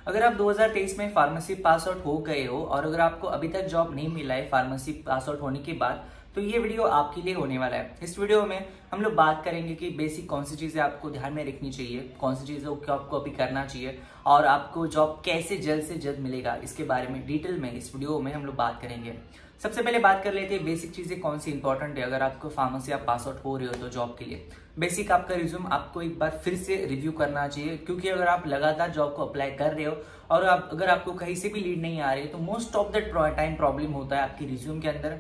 अगर आप 2023 में फार्मेसी पास आउट हो गए हो और अगर आपको अभी तक जॉब नहीं मिला है फार्मेसी पास आउट होने के बाद, तो ये वीडियो आपके लिए होने वाला है। इस वीडियो में हम लोग बात करेंगे कि बेसिक कौन सी चीज़ें आपको ध्यान में रखनी चाहिए, कौन सी चीज़ों को आपको अभी करना चाहिए और आपको जॉब कैसे जल्द से जल्द मिलेगा, इसके बारे में डिटेल में इस वीडियो में हम लोग बात करेंगे। सबसे पहले बात कर लेते हैं बेसिक चीज़ें कौन सी इंपॉर्टेंट है अगर आपको फार्मेसी आप पास आउट हो रहे हो तो जॉब के लिए। बेसिक आपका रिज्यूम आपको एक बार फिर से रिव्यू करना चाहिए, क्योंकि अगर आप लगातार जॉब को अप्लाई कर रहे हो और अगर आपको कहीं से भी लीड नहीं आ रही है तो most of the time problem होता है आपकी रिज्यूम के अंदर।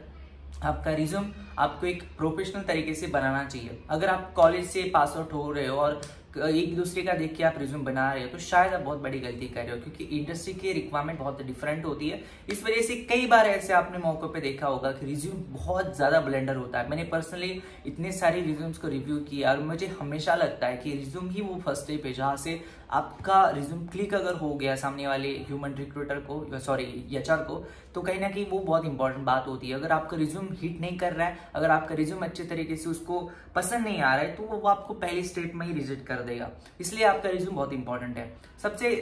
आपका रिज्यूम आपको एक प्रोफेशनल तरीके से बनाना चाहिए। अगर आप कॉलेज से पास आउट हो रहे हो और एक दूसरे का देख के आप रिज्यूम बना रहे हो तो शायद आप बहुत बड़ी गलती कर रहे हो, क्योंकि इंडस्ट्री की रिक्वायरमेंट बहुत डिफरेंट होती है। इस वजह से कई बार ऐसे आपने मौकों पे देखा होगा कि रिज्यूम बहुत ज़्यादा ब्लेंडर होता है। मैंने पर्सनली इतने सारे रिज्यूम्स को रिव्यू किया और मुझे हमेशा लगता है कि रिज्यूम ही वो फर्स्ट स्टेप है जहाँ से आपका रिज्यूम क्लिक अगर हो गया सामने वाले ह्यूमन रिक्रूटर को, सॉरी एचआर को, तो कहीं ना कहीं वो बहुत इंपॉर्टेंट बात होती है। अगर आपका रिज्यूम हिट नहीं कर रहा है, अगर आपका रिज्यूम अच्छे तरीके से उसको पसंद नहीं आ रहा है, तो वो आपको पहले स्टेप में ही रिजेक्ट कर देगा। इसलिए आपका रिज्यूम बहुत इंपॉर्टेंट है। सबसे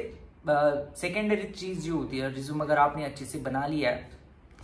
सेकेंडरी चीज जो होती है, रिज्यूम अगर आपने अच्छे से बना लिया है,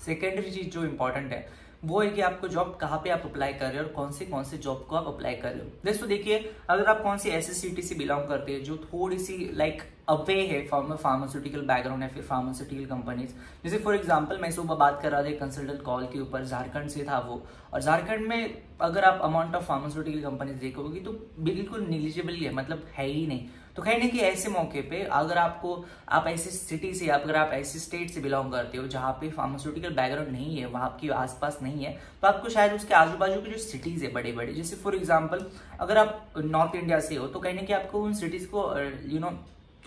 सेकेंडरी चीज जो इंपॉर्टेंट है वो है कि आपको जॉब कहाँ पे आप अप्लाई कर रहे हो और कौन से जॉब को आप अप्लाई कर रहे हो। दोस्तों देखिए, अगर आप कौन सी ऐसी सिटी से बिलोंग करते हैं जो थोड़ी सी लाइक अवे है फार्मास्यूटिकल बैकग्राउंड है, फिर फार्मास्यूटिकल कंपनीज, जैसे फॉर एग्जांपल मैं सुबह बात कर रहा था कंसल्टेंट कॉल के ऊपर, झारखंड से था वो, और झारखंड में अगर आप अमाउंट ऑफ फार्मास्यूटिकल कंपनीज देखोगे तो बिल्कुल निग्लिजिबल है, मतलब है ही नहीं। तो कहीं ना कि ऐसे मौके पे अगर आप ऐसी सिटी से, अगर आप ऐसी स्टेट से बिलोंग करते हो जहाँ पे फार्मास्यूटिकल बैकग्राउंड नहीं है, वहाँ आपके आसपास नहीं है, तो आपको शायद उसके आजू बाजू के जो सिटीज है बड़े बड़े, जैसे फॉर एग्जांपल अगर आप नॉर्थ इंडिया से हो तो कहीं ना कि आपको उन सिटीज को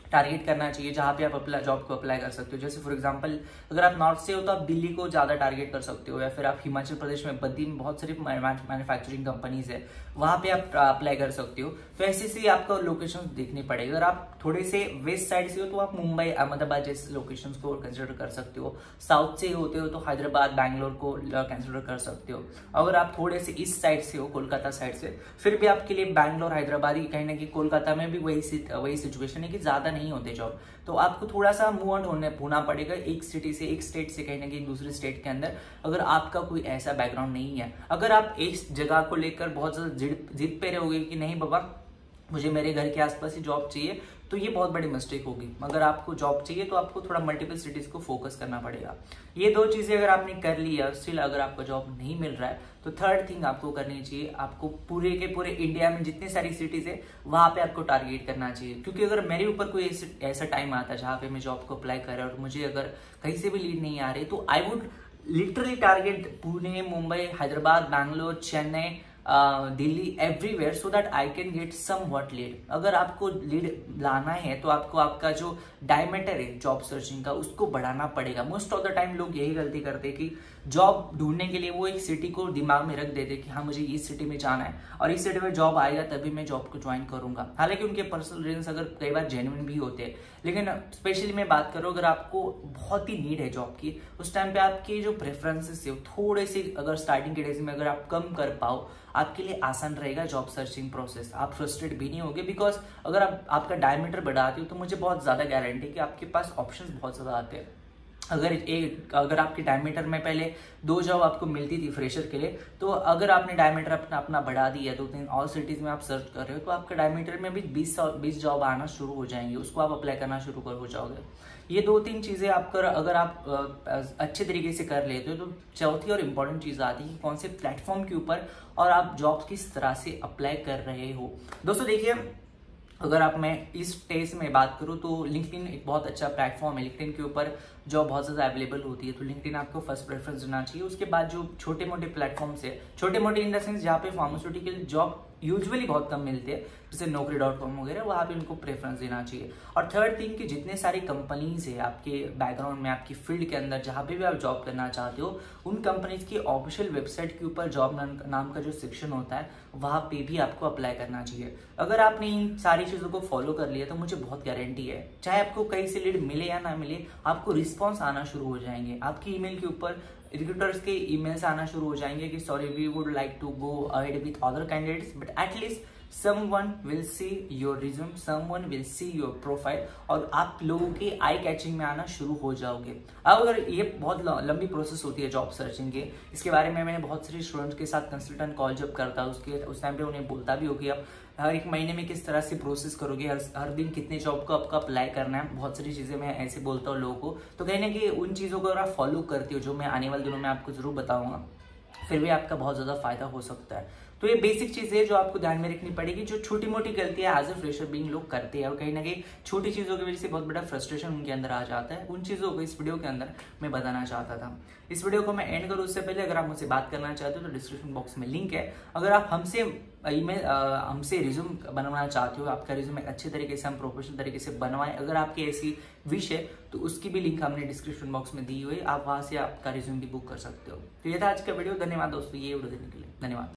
टारगेट करना चाहिए जहाँ पे आप जॉब को अप्लाई कर सकते हो। जैसे फॉर एग्जांपल अगर आप नॉर्थ से हो तो आप दिल्ली को ज़्यादा टारगेट कर सकते हो, या फिर आप हिमाचल प्रदेश में बद्दी में बहुत सारी मैन्युफैक्चरिंग कंपनीज है, वहाँ पे आप अप्लाई कर सकते हो। तो ऐसे से आपको लोकेशन देखने पड़ेगा। अगर आप थोड़े से वेस्ट साइड से हो तो आप मुंबई अहमदाबाद जैसे लोकेशन को कंसिडर कर सकते हो। साउथ से होते हो तो हैदराबाद बैंगलोर को कंसिडर कर सकते हो। अगर आप थोड़े से ईस्ट साइड से हो, कोलकाता साइड से, फिर भी आपके लिए बैंगलोर हैदराबाद ही कहीं ना कहीं, कोलकाता में भी वही सिचुएशन है कि ज़्यादा नहीं होते जॉब, तो आपको थोड़ा सा मूव ऑन होना पड़ेगा एक सिटी से, एक स्टेट से कहीं ना कहीं दूसरे स्टेट के अंदर, अगर आपका कोई ऐसा बैकग्राउंड नहीं है। अगर आप इस जगह को लेकर बहुत ज्यादा जिद पे रहोगे कि नहीं बाबा मुझे मेरे घर के आसपास ही जॉब चाहिए, तो ये बहुत बड़ी मिस्टेक होगी। अगर आपको जॉब चाहिए तो आपको थोड़ा मल्टीपल सिटीज को फोकस करना पड़ेगा। ये दो चीजें अगर आपने कर ली है, स्टिल अगर आपको जॉब नहीं मिल रहा है, तो थर्ड थिंग आपको करनी चाहिए, आपको पूरे के पूरे इंडिया में जितनी सारी सिटीज है वहां पे आपको टारगेट करना चाहिए। क्योंकि अगर मेरे ऊपर कोई ऐसा टाइम आता है जहाँ पे मैं जॉब को अप्लाई कर रहा हूँ और मुझे अगर कहीं से भी लीड नहीं आ रही, तो I would literally target Pune, Mumbai, Hyderabad, Bangalore, Chennai, Delhi, everywhere, so that I can get some what lead. अगर आपको लीड लाना है तो आपको आपका जो डायमीटर है जॉब सर्चिंग का उसको बढ़ाना पड़ेगा। मोस्ट ऑफ द टाइम लोग यही गलती करते हैं कि जॉब ढूंढने के लिए वो एक सिटी को दिमाग में रख देते कि हाँ मुझे इस सिटी में जाना है और इस सिटी में जॉब आएगा तभी मैं जॉब को ज्वाइन करूंगा। हालांकि उनके पर्सनल रीजंस अगर कई बार जेन्युइन भी होते हैं, लेकिन स्पेशली मैं बात करूँ अगर आपको बहुत ही नीड है जॉब की, उस टाइम पे आपके जो प्रेफरेंसेस है थोड़े से अगर स्टार्टिंग के डेज में अगर आप कम कर पाओ, आपके लिए आसान रहेगा जॉब सर्चिंग प्रोसेस। आप फ्रस्ट्रेट भी नहीं होगे, बिकॉज अगर आप आपका डायमीटर बढ़ाते हो तो मुझे बहुत ज्यादा गारंटी है कि आपके पास ऑप्शंस बहुत ज्यादा आते हैं। अगर आपके डायमीटर में पहले 2 जॉब आपको मिलती थी फ्रेशर के लिए, तो अगर आपने डायमीटर अपना बढ़ा दिया, 2-3 और सिटीज में आप सर्च कर रहे हो, तो आपके डायमीटर में भी 20 जॉब आना शुरू हो जाएंगी, उसको आप अप्लाई करना शुरू हो जाओगे। ये 2-3 चीजें अगर आप अच्छे तरीके से कर लेते हो, तो चौथी और इम्पोर्टेंट चीज आती है कि कौन से प्लेटफॉर्म के ऊपर और आप जॉब किस तरह से अप्लाई कर रहे हो। दोस्तों देखिए, अगर मैं इस स्टेज में बात करूं तो लिंक्डइन एक बहुत अच्छा प्लेटफॉर्म है। लिंक्डइन के ऊपर जॉब बहुत ज़्यादा अवेलेबल होती है, तो लिंक्डइन आपको फर्स्ट प्रेफरेंस देना चाहिए। उसके बाद जो छोटे मोटे प्लेटफॉर्म्स है, छोटे मोटे इन द सेंस जहाँ पे फार्मास्यूटिकल जॉब यूजुअली बहुत कम मिलते हैं, जैसे Naukri.com वगैरह, वहाँ पे उनको प्रेफरेंस देना चाहिए। और थर्ड थिंग कि जितने सारी कंपनीज है आपके बैकग्राउंड में, आपकी फील्ड के अंदर जहाँ पे भी आप जॉब करना चाहते हो, उन कंपनीज की ऑफिशियल वेबसाइट के ऊपर जॉब नाम का जो सेक्शन होता है वहाँ पे भी आपको अप्लाई करना चाहिए। अगर आपने इन सारी चीज़ों को फॉलो कर लिया तो मुझे बहुत गारंटी है, चाहे आपको कहीं से लीड मिले या ना मिले, आपको रिस्पॉन्स आना शुरू हो जाएंगे। आपकी ईमेल के ऊपर रिक्रूटर्स के ईमेल्स आना शुरू हो जाएंगे कि sorry we would like to go ahead with other candidates but at least someone will see your resume, someone will see your profile, और आप लोगों की आई कैचिंग में आना शुरू हो जाओगे। अब अगर ये बहुत लंबी प्रोसेस होती है जॉब सर्चिंग की, इसके बारे में मैंने बहुत सारे स्टूडेंट्स के साथ कंसल्टेंट कॉल जब करता हूँ उस टाइम पे उन्हें बोलता भी हो कि आप हर एक महीने में किस तरह से प्रोसेस करोगे, हर दिन कितने जॉब को आपको अप्लाई करना है, बहुत सारी चीजें मैं ऐसे बोलता हूँ लोगों को। तो कहीं ना कहीं उन चीजों को अगर आप फॉलो करते हो, जो मैं आने वाले दिनों में आपको जरूर बताऊंगा, फिर भी आपका बहुत ज्यादा फायदा हो सकता है। तो ये बेसिक चीजें है जो आपको ध्यान में रखनी पड़ेगी, जो छोटी मोटी गलतियां एज ए फ्रेशर बीइंग लोग करते हैं और कहीं ना कहीं छोटी चीजों की वजह से बहुत बड़ा फ्रस्ट्रेशन उनके अंदर आ जाता है। उन चीजों को इस वीडियो के अंदर मैं बताना चाहता था। इस वीडियो को मैं एंड करूँ उससे पहले अगर आप मुझसे बात करना चाहते हो तो डिस्क्रिप्शन बॉक्स में लिंक है। अगर आप हमसे रिज्यूम बनवाना चाहते हो, आपका रिज्यूम अच्छे तरीके से हम प्रोफेशनल तरीके से बनवाएं, अगर आपकी ऐसी विश है तो उसकी भी लिंक हमने डिस्क्रिप्शन बॉक्स में दी हुई है, आप वहां से आपका रिज्यूम भी बुक कर सकते हो। तो ये था आज का वीडियो। धन्यवाद दोस्तों ये वीडियो देखने के लिए, धन्यवाद।